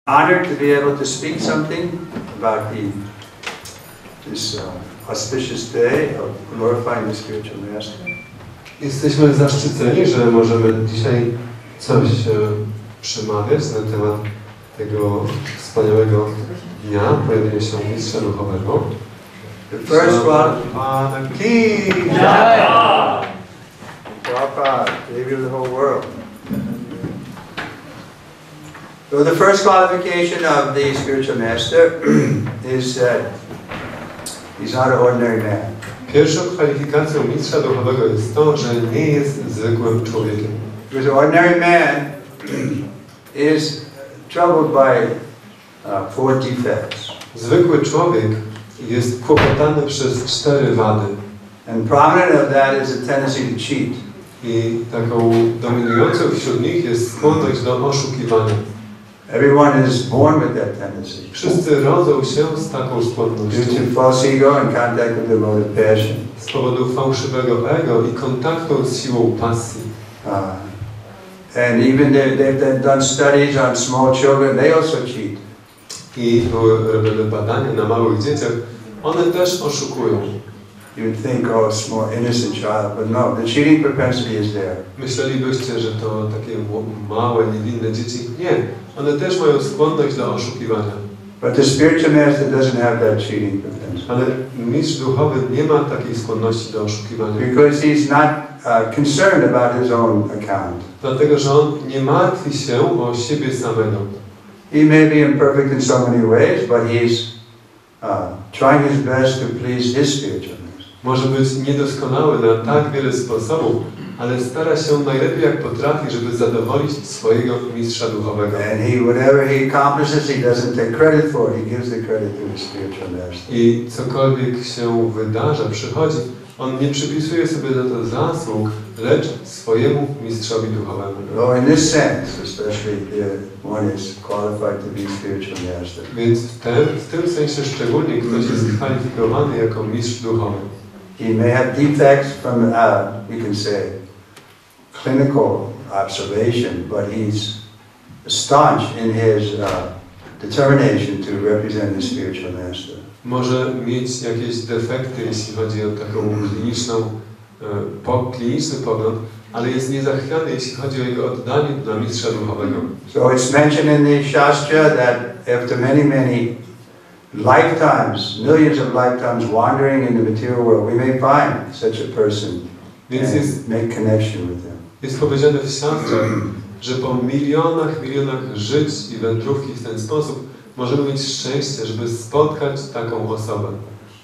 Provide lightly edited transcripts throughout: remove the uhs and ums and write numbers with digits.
Honored to be able to speak something about this auspicious day of glorifying the spiritual master. Jesteśmy zaszczyceni, że możemy dzisiaj coś przemawiać na temat tego wspaniałego dnia pojawienia się mistrza duchowego. The first one, Prabhupada, Savior of the whole world. So the first qualification of the spiritual master is that he's not an ordinary man. Pierwszą kwalifikacją mistrza duchowego jest to, że nie jest zwykłym człowiekiem. Because an ordinary man is troubled by four defects. Zwykły człowiek jest kłopotany przez 4 wady. And prominent of that is a tendency to cheat. I taką dominującą wśród nich jest skłonność do oszukiwania. Everyone is born with that tendency. Wszyscy rodzą się z taką skłonnością. Due to false ego and contact with the motive passion. Z powodu fałszywego ego i kontaktu z siłą pasji. And even they've done studies on small children, they also cheat. I były robione badania na małych dzieciach, one też oszukują. You would think, oh, it's more innocent child, but no, the cheating propensity is there. Myślelibyście, że to takie małe, niewinne dzieci. Nie, one też mają skłonność do oszukiwania. But the spiritual master doesn't have that cheating propensity. Ale mistrz duchowy nie ma takiej skłonności do oszukiwania. Because he's not concerned about his own account. Dlatego, że on nie martwi się o siebie samego. He may be imperfect in so many ways, but he's trying his best to please his spiritual master. Może być niedoskonały na tak wiele sposobów, ale stara się najlepiej jak potrafi, żeby zadowolić swojego mistrza duchowego. And whatever he accomplishes, he doesn't take credit for it. He gives the credit to the spiritual master. I cokolwiek się wydarza, przychodzi, on nie przypisuje sobie za to zasług, lecz swojemu mistrzowi duchowemu. So in this sense, especially, one is qualified to be spiritual master. Więc w tym sensie szczególnie ktoś jest kwalifikowany jako mistrz duchowy. He may have defects from, we can say, clinical observation, but he's staunch in his determination to represent the spiritual master. Może mieć jakieś defekty, jeśli chodzi o taką kliniczny pogląd, ale jest niezachwiany, jeśli chodzi o jego oddanie dla mistrza duchowego. So it's mentioned in the Shastra that after many lifetimes, millions of lifetimes wandering in the material world, we may find such a person and make connection with them. Jest powiedziane w Shastrach, że po milionach żyć i wędrówki w ten sposób możemy mieć szczęście, żeby spotkać taką osobę.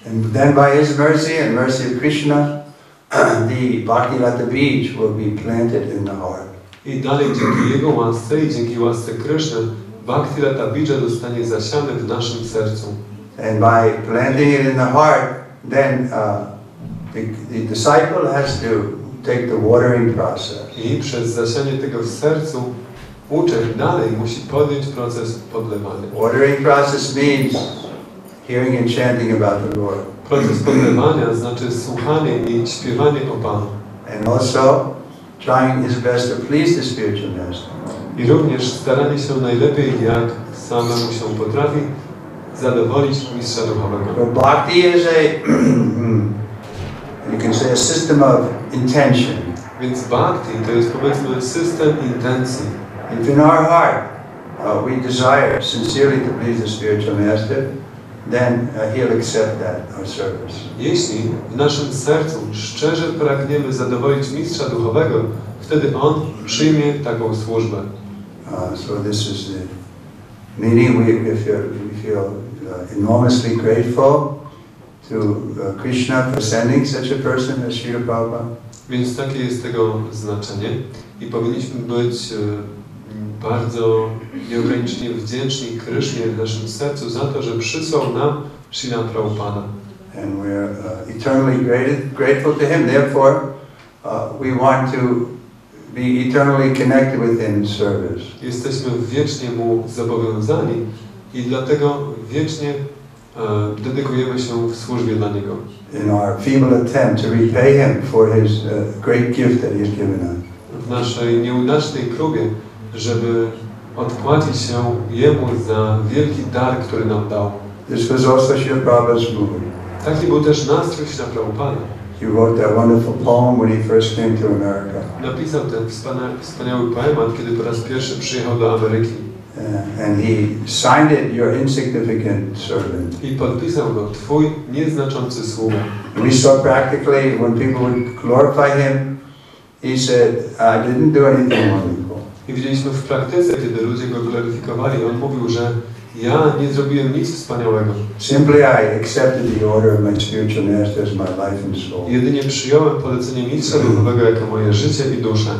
And then by his mercy and mercy of Kryszna, the Bhakti-lata beach will be planted in the heart. I dalej dzięki jego łasce i dzięki łasce Kryszny, Bhakti-lata beach zostanie zasiany w naszym sercu. And by planting it in the heart, then the disciple has to take the watering process. I przez zasianie tego w sercu uczeń dalej musi podjąć proces podlewania. Watering process means hearing and chanting about the Lord. Proces podlewania znaczy słuchanie i śpiewanie o Panu. And also trying his best to please the spiritual master. I również staranie się najlepiej jak samemu się potrafi zadowolić mistrza duchowego. But bhakti is you can say a system of intention. Więc bhakti to jest powiedzmy system intencji. If in our heart we desire sincerely to please the spiritual master, then he'll accept that, our service. Jeśli w naszym sercu szczerze pragniemy zadowolić mistrza duchowego, wtedy on przyjmie taką służbę. So this is the meaning. We feel enormously grateful to Kryszna for sending such a person as Srila Prabhupada. Więc takie jest tego znaczenie i powinniśmy być bardzo nieograniczenie wdzięczni Krysznie w naszym sercu za to, że przysłał nam Srila Prabhupada. And we're eternally grateful to him. Therefore, we want to be eternally connected with him in service. Jesteśmy wiecznie mu zobowiązani i dlatego wiecznie dedykujemy się w służbie dla niego. In our feeble attempt to repay him for his great gift that he has given us. W naszej nieudacznej próbie, żeby odpłacić się Jemu za wielki dar, który nam dał. This was also Srila Prabhupada's mood. Taki był też nastrój Srila Prabhupada. He wrote that wonderful poem when he first came to America. Napisał ten wspaniały poemat, kiedy po raz pierwszy przyjechał do Ameryki. And he signed it, your insignificant servant. I podpisał go, Twój nieznaczący sługa. And we saw practically when people would glorify him, he said, I didn't do anything wonderful. I widzieliśmy w praktyce, kiedy ludzie go gloryfikowali, on mówił, że ja nie zrobiłem nic wspaniałego. Simply I accepted the order of my spiritual master as my life and soul. Jedynie przyjąłem polecenie mistrza duchowego jako moje życie i duszę.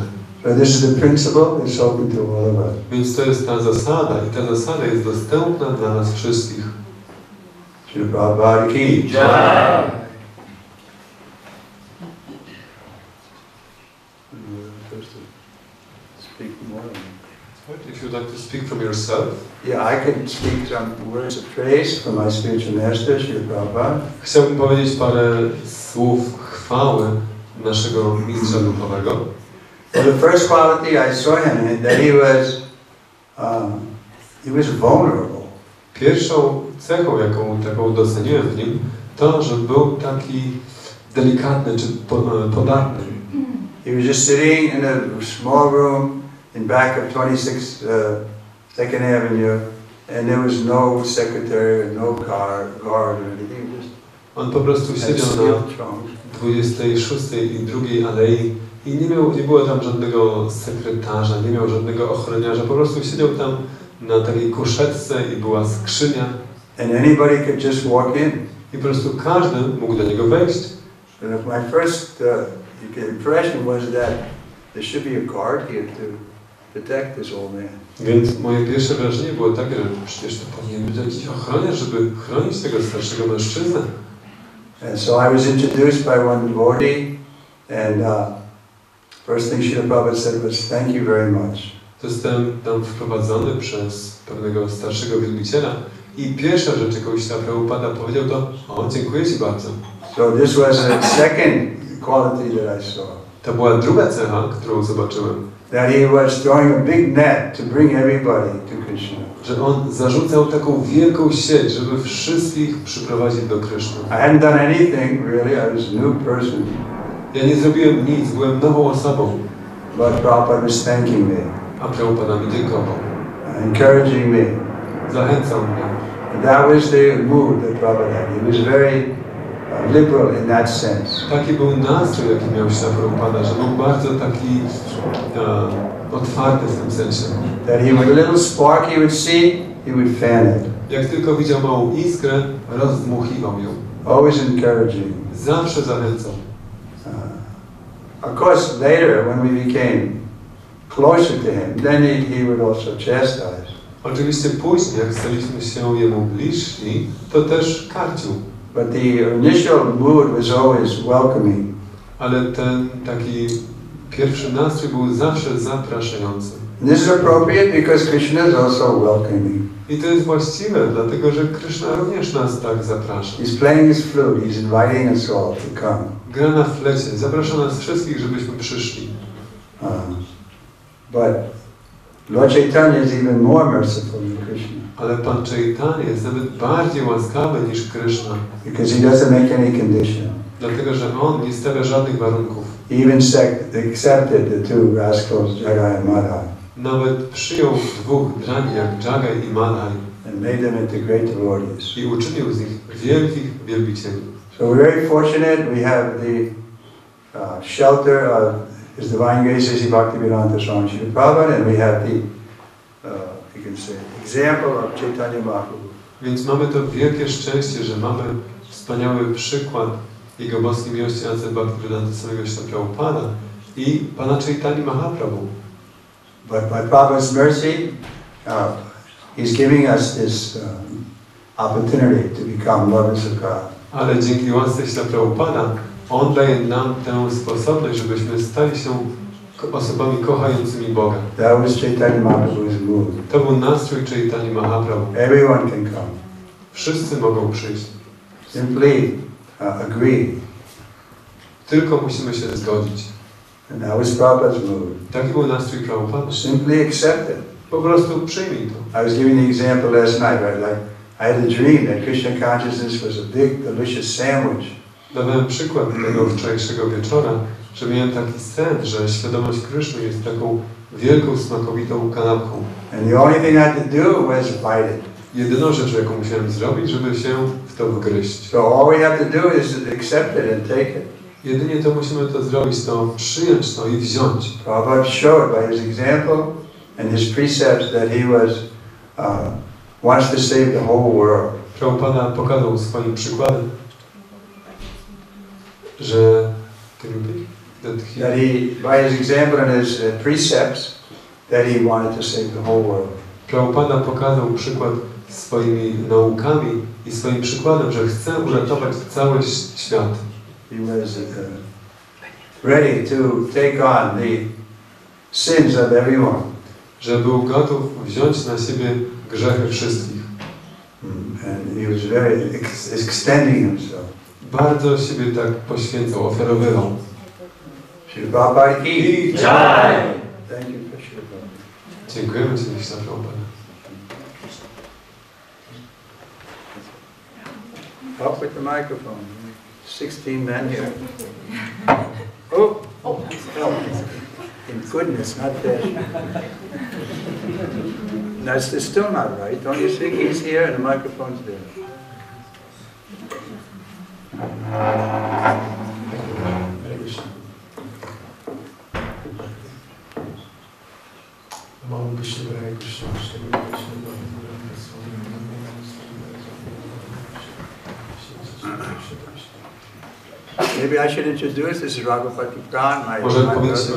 So this is the principle that's open to all of us. Więc to jest ta zasada i ta zasada jest dostępna dla nas wszystkich. Srila Prabhupada ki jai. If you'd like to speak from yourself. Yeah, I can speak some words of praise from my spiritual master, Srila Prabhupada. Chciałbym powiedzieć parę słów chwały naszego mistrza duchowego. Well, the first quality I saw him that he was vulnerable. Pierwszą cechą, jaką taką doceniłem w nim, to, że był taki delikatny czy podatny. He was just sitting in a small room in back of 26 Second Avenue, and there was no secretary, no guard or anything. On po prostu siedział na 26 i 2 alei i nie było tam żadnego sekretarza, nie miał żadnego ochroniarza, po prostu siedział tam na takiej kuszetce i była skrzynia. And anybody could just walk in. I po prostu każdy mógł do niego wejść. And my first impression was that there should be a guard here to protect this old man. Więc moje pierwsze wrażenie było takie, że przecież to powinien być jakiś ochroniarz, żeby chronić tego starszego mężczyznę. And so I was introduced by one devotee, and first thing Srila Prabhupada said was, "Thank you very much." Zostałem tam wprowadzony przez pewnego starszego wielbiciela i pierwsza rzecz, jaką Srila Prabhupada powiedział, to dziękuję Ci bardzo. So this was a second quality that I saw. To była druga cecha, którą zobaczyłem. That he was throwing a big net to bring everybody to Krishna. Że on zarzucał taką wielką sieć, żeby wszystkich przyprowadzić do Kryszny. I hadn't done anything really. I was a new person. Ja nie zrobiłem nic, byłem nową osobą. But Prabhupada was thanking me. A Prabhupada mi dziękował. Encouraging me. Zachęcał mnie. And that was the mood that Prabhupada had. He was very liberal in that sense. Taki był nastrój, jaki miał się Prabhupada, że był bardzo taki otwarty w tym sensie. That he would, a little spark he would see, he would fan it. Jak tylko widział małą iskrę, rozdmuchiwał ją. Always encouraging. Zawsze zachęcał. Of course, later when we became closer to him, then he would also chastise. Oczywiście później, jak staliśmy się jemu bliżsi, to też karcił. But the initial mood was always welcoming. Ale ten taki pierwszy nastrój był zawsze zapraszający. This is appropriate because Krishna is also welcoming. I to jest właściwe, dlatego że Kryszna również nas tak zaprasza. He's playing his flute, he's inviting us all to come. Gra na flecie, zaprasza nas wszystkich, żebyśmy przyszli. But Lord Chaitanya is even more merciful than Krishna. Ale Pan Chaitanya jest nawet bardziej łaskawy niż Kryszna. Because he doesn't make any condition. Dlatego, że On nie stawia żadnych warunków. He even accepted the two rascals, Jagai and Madhai. Nawet przyjął dwóch drani jak Jagai i Madhai. And made them into great devotees. I uczynił z nich wielkich wielbicieli. So we're very fortunate. We have the shelter of His Divine Grace Sri Bhaktivedanta Swami Srila Prabhupada, and we have the, you can say, example of Chaitanya Mahaprabhu. Więc mamy to wielkie szczęście, że mamy wspaniały przykład Jego boskiej miłości A.C. Bhaktivedanta samego Srila Prabhupada i Pana Chaitanya Mahaprabhu. But by Prabhupada's mercy, He's giving us this opportunity to become lovers of God. Ale dzięki łasce Srila Prabhupada, On daje nam tę sposobność, żebyśmy stali się osobami kochającymi Boga. That was Chaitanya Mahaprabhu's mood. To był nastrój Chaitanya Mahaprabhu. Everyone can come. Wszyscy mogą przyjść. Simply agree. Tylko musimy się zgodzić. And that was Prabhupada's mood. Taki był nastrój Prabhupada. Simply accept it. Po prostu przyjmij to. I was giving the example last night, right? Like, I had a dream that Krishna consciousness was a big, delicious sandwich. Dawałem przykład tego wczorajszego wieczora, że miałem taki sen, że świadomość Kryszny jest taką wielką, smakowitą kanapką. And the only thing I had to do was bite it. Jedyną rzecz, jaką musiałem zrobić, żeby się w to wgryźć. So all we have to do is accept it and take it. Jedynie to musimy to zrobić, to przyjąć to i wziąć. Prabhupada showed by his example and his precepts that he was wants to save the whole world. Prabhupada pokazał swoim przykładem, że that he, by his example and his precepts, that he wanted to save the whole world. Prabhupada pokazał przykład swoimi naukami i swoim przykładem, że chce uratować cały świat. He was ready to take on the sins of everyone. Że był gotów wziąć na siebie grzechy wszystkich. And he was very extending himself. Bardzo siebie tak poświęcał, ofiarowywał. Prabhupada ki jai. Thank you for Prabhupada. Dziękujemy Ci, Krishna Prabhupada. Up with the microphone. 16 men here. Oh, in goodness, not that. That's still not right. Don't you think he's here and the microphone's there? Maybe I should introduce, this is Raghupati Pran, my Może brother. powinniśmy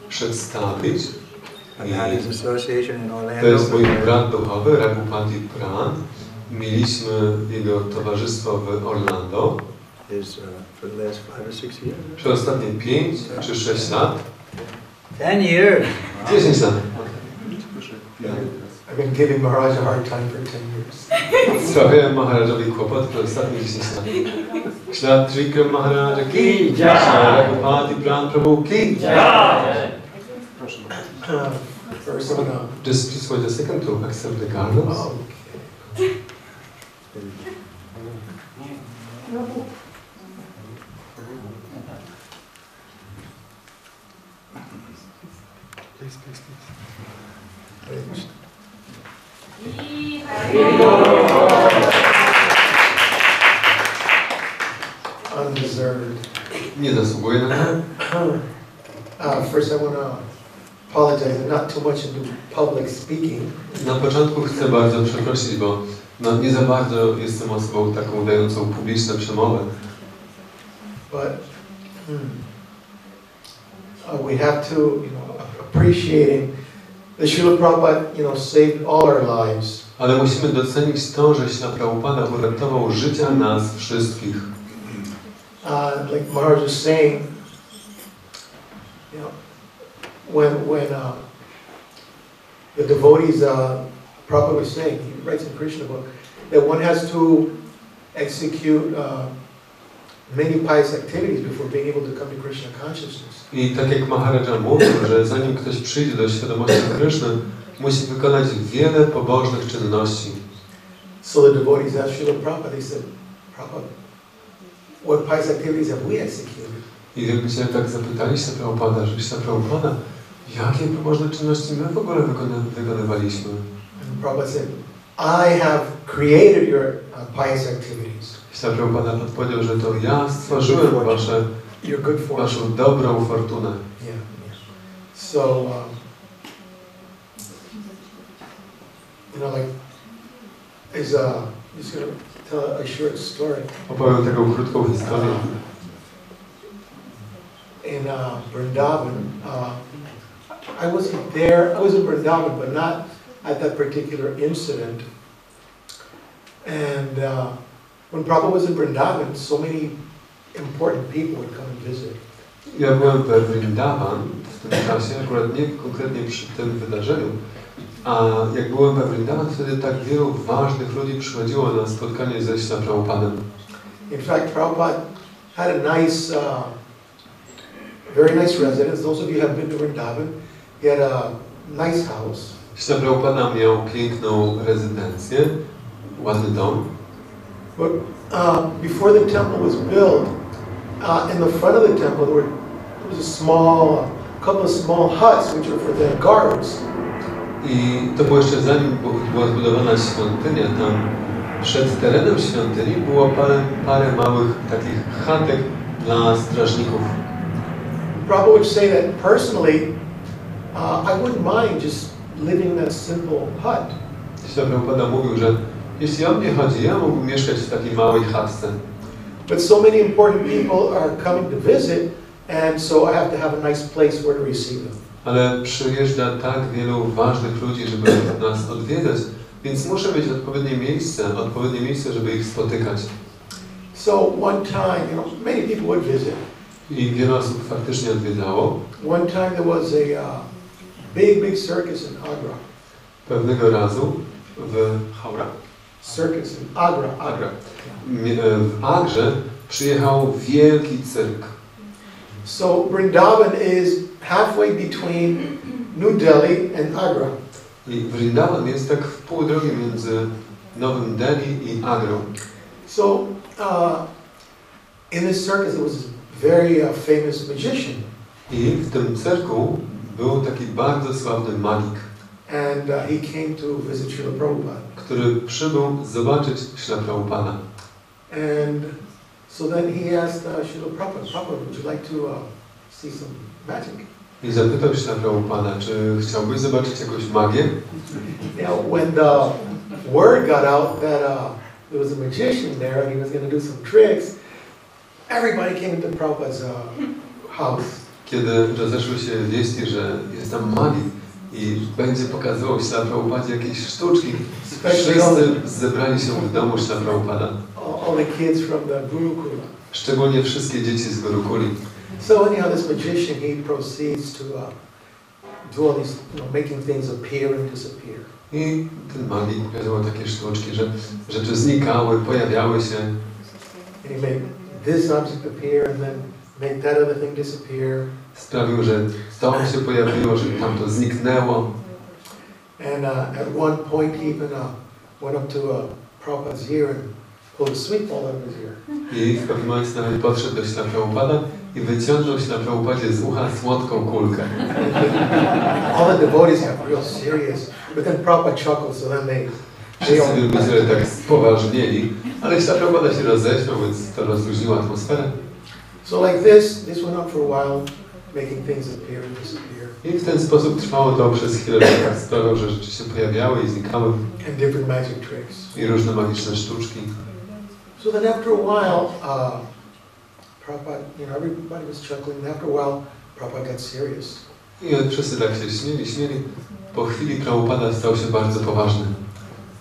przedstawić. I had his association in Orlando. To jest mój brat duchowy, Raghupati Pran. Mieliśmy jego towarzystwo w Orlando. For the last 5 or 6 years. Przez ostatnie 5 czy 6 lat. 10 years. 10 lat. I've been giving Maharaj a hard time for 10 years. Sprawiałem Maharajowi kłopot przez ostatnie 10 lat. Ślad Trivikrama Maharaja ki jai. Raghupati Pran Prabhu ki jai. Proszę. First, I'm gonna. Just please wait a second to accept the garlands. Oh, okay. Please, please, please. Undeserved. Nie zasługuje na to. First, I want to apologize. I'm not too much into public speaking. Na początku chcę bardzo przeprosić, bo nie za bardzo jestem osobą taką dającą publiczne przemowy. But we have to, appreciating the Srila Prabhupada, saved all our lives. Ale musimy docenić to, że Śla Prabhupada uratował życia nas wszystkich. Like Maharaj was saying, when the devotees, Prabhupada was saying, he writes in Kryshna book, that one has to execute many pious activities before being able to come to Krishna consciousness. I tak jak Maharaja mówił, że zanim ktoś przyjdzie do świadomości Kryszny, musi wykonać wiele pobożnych czynności. So the devotees asked Srila Prabhupada, they said, Prabhupada, what pious activities have we executed? I wielbiciele tak zapytali się Prabhupada, że Śla Prabhupada, jakie pobożne czynności my w ogóle wykonywaliśmy? And Prabhupada said, I have created your pious activities. Śla Prabhupada odpowiedział, że to ja stworzyłem waszą dobrą fortunę. Yeah. So, like, is just gonna tell a short story. Opowiem taką krótką historię. In Vrindavan, I wasn't there. I was in Vrindavan, but not at that particular incident. And when Prabhupada was in Vrindavan, so many important people would come and visit. Ja byłem we Vrindavan w tym czasie, akurat nie konkretnie przy tym wydarzeniu, a jak byłem we Vrindavan, wtedy tak wielu ważnych ludzi przychodziło na spotkanie ze Śla Prabhupadem. In fact, Prabhupada had a nice, very nice residence. Those of you who have been to Vrindavan, he had a nice house. Śla Prabhupada miał piękną rezydencję, ładny dom. But before the temple was built, in the front of the temple there was a couple of small huts which were for the guards. I to było jeszcze zanim była zbudowana świątynia, tam przed terenem świątyni było parę małych takich chatek dla strażników. Prabhupada would say that personally, I wouldn't mind just living in that simple hut. Śla Prabhupada mówił, że jeśli o mnie chodzi, ja mógłbym mieszkać w takiej małej chatce. But so many important people are coming to visit, and so I have to have a nice place where to receive them. Ale przyjeżdża tak wielu ważnych ludzi, żeby nas odwiedzać, więc muszę mieć odpowiednie miejsce, żeby ich spotykać. So one time, many people would visit. I wiele osób faktycznie odwiedzało. One time there was a big circus in Agra. Pewnego razu w Haura. Circus in Agra. W Agrze przyjechał wielki cyrk. So Vrindavan is halfway between New Delhi and Agra. I Vrindavan jest tak w pół drogi między Nowym Delhi i Agrą. So in this circus there was this very famous magician. I w tym cyrku był taki bardzo sławny magik. And he came to visit Srila Prabhupada. Który przybył zobaczyć Śla Prabhupada. And so then he asked Srila Prabhupada, would you like to see some magic? I zapytał Śla Prabhupada, czy chciałbyś zobaczyć jakąś magię? When the word got out that there was a magician there and he was going to do some tricks, everybody came into Prabhupada's house. Kiedy rozeszły się wieści, że jest tam magik i będzie pokazywał Śla Prabhupadzie jakieś sztuczki, wszyscy zebrali się w domu Śla Prabhupada. All the kids from the Gurukula. Szczególnie wszystkie dzieci z Gurukuli. So anyhow, this magician, he proceeds to do all these, making things appear and disappear. I ten magik pokazywał takie sztuczki, że rzeczy znikały, pojawiały się. And he made this object appear and then make that other thing disappear. Sprawił, że to się pojawiło, że tamto zniknęło. And at one point he even went up to Prabhupada's ear and pulled a sweet ball out of his ear. I w pewnym momencie nawet podszedł do Śla Prabhupada i wyciągnął Śla Prabhupadzie z ucha słodką kulkę. All the devotees got real serious, but then Prabhupada chuckled, so then they Wszyscy wielbiciele tak spoważnieli, ale Śla Prabhupada się roześmiał, więc to rozluźniło atmosferę. So like this went on for a while, making things appear and disappear. I w ten sposób trwało to przez chwilę, że tak sprawiał, że rzeczy się pojawiały i znikały. And different magic tricks. I różne magiczne sztuczki. So then after a while, Prabhupada, everybody was chuckling, and after a while, Prabhupada got serious. I wszyscy tak się śmieli. Po chwili Prabhupada stał się bardzo poważny.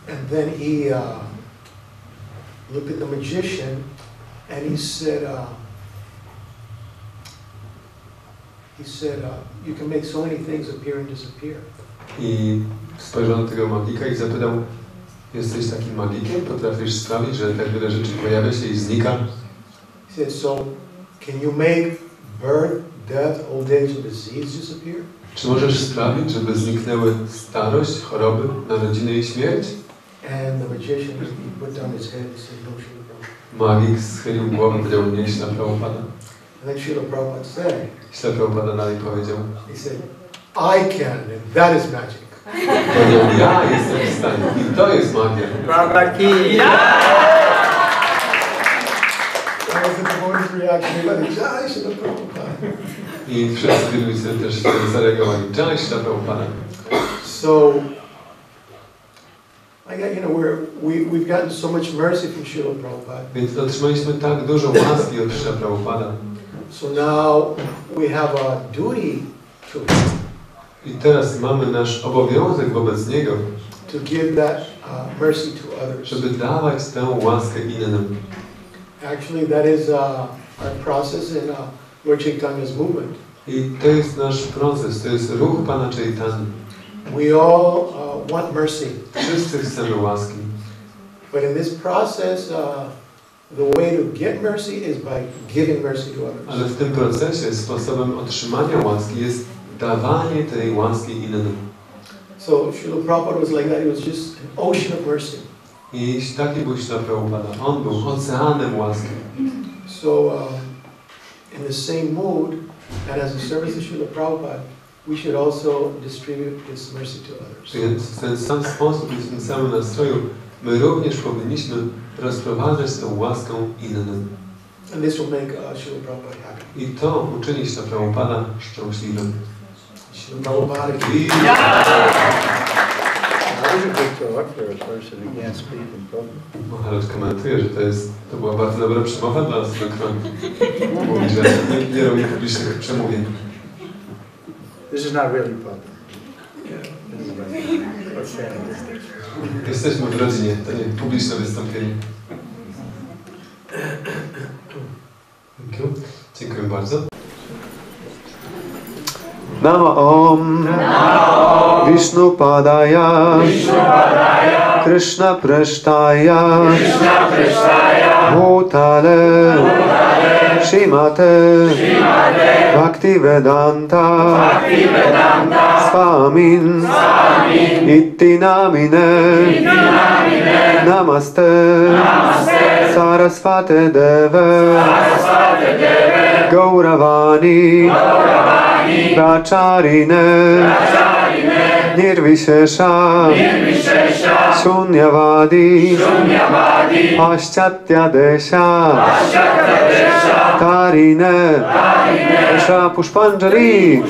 And then he looked at the magician and he said, you can make so many things appear and disappear. I spojrzał na tego magika i zapytał, jesteś takim magikiem? Potrafisz sprawić, że tak wiele rzeczy pojawia się i znika? He said, so can you make birth, death, old age and disease disappear? Czy możesz sprawić, żeby zniknęły starość, choroby, narodziny i śmierć? And the magician, he put down his head and said, no, Srila Prabhupada. Magik schylił głowę i powiedział, nie, Śla Prabhupada. And then Srila Prabhupada said, Śla Prabhupada dalej powiedział, he said, I can, and that is magic. powiedział, ja jestem w stanie i to jest magia. Prabhupada. That was the devotee's reaction. Everybody, Jai Srila Prabhupada. I wszyscy wielbiciele też zareagowali, Jai Śla Prabhupada. So, we've gotten so much mercy from Srila Prabhupada. Więc otrzymaliśmy tak dużo łaski od Śla Prabhupada. So now we have a duty to him. I teraz mamy nasz obowiązek wobec Niego, to give that mercy to others. żeby dawać tę łaskę innym. Actually, that is our process in Lord Chaitanya's movement. I to jest nasz proces, to jest ruch Pana Chaitanya. We all want mercy. Wszyscy chcemy łaski. But in this process, the way to get mercy is by giving mercy to others. Ale w tym procesie sposobem otrzymania łaski jest dawanie tej łaski innym. So Srila Prabhupada was like that. He was just an ocean of mercy. I jeśli taki był Śrila Prabhupada, on był oceanem łaski. So in the same mood, and as a service to Srila Prabhupada, we should also distribute this mercy to others. Więc w ten sam sposób i w tym samym nastroju my również powinniśmy rozprowadzać tę łaskę innym. And this will make Srila Prabhupada happy. I to uczyni Śrila Prabhupada szczęśliwym. Srila Prabhupada. That was a good talk for a person who can't speak in public. Maharaj komentuje, że to była bardzo dobra przemowa dla osoby, która mówi, że nie robi publicznych przemówień. This is not really public. Jesteśmy w rodzinie, to nie publiczne wystąpienie. Thank you. Dziękuję bardzo. Nama Om Vishnupadaya Kryszna Prashtaya Bhutale Shrimate Bhaktivedanta Swamin Itti Namine Namaste Sarasvate Deve Gauravani Pracharine Nirvishesha Shunyavadi Paschatya Desha Tarine Pushpanjali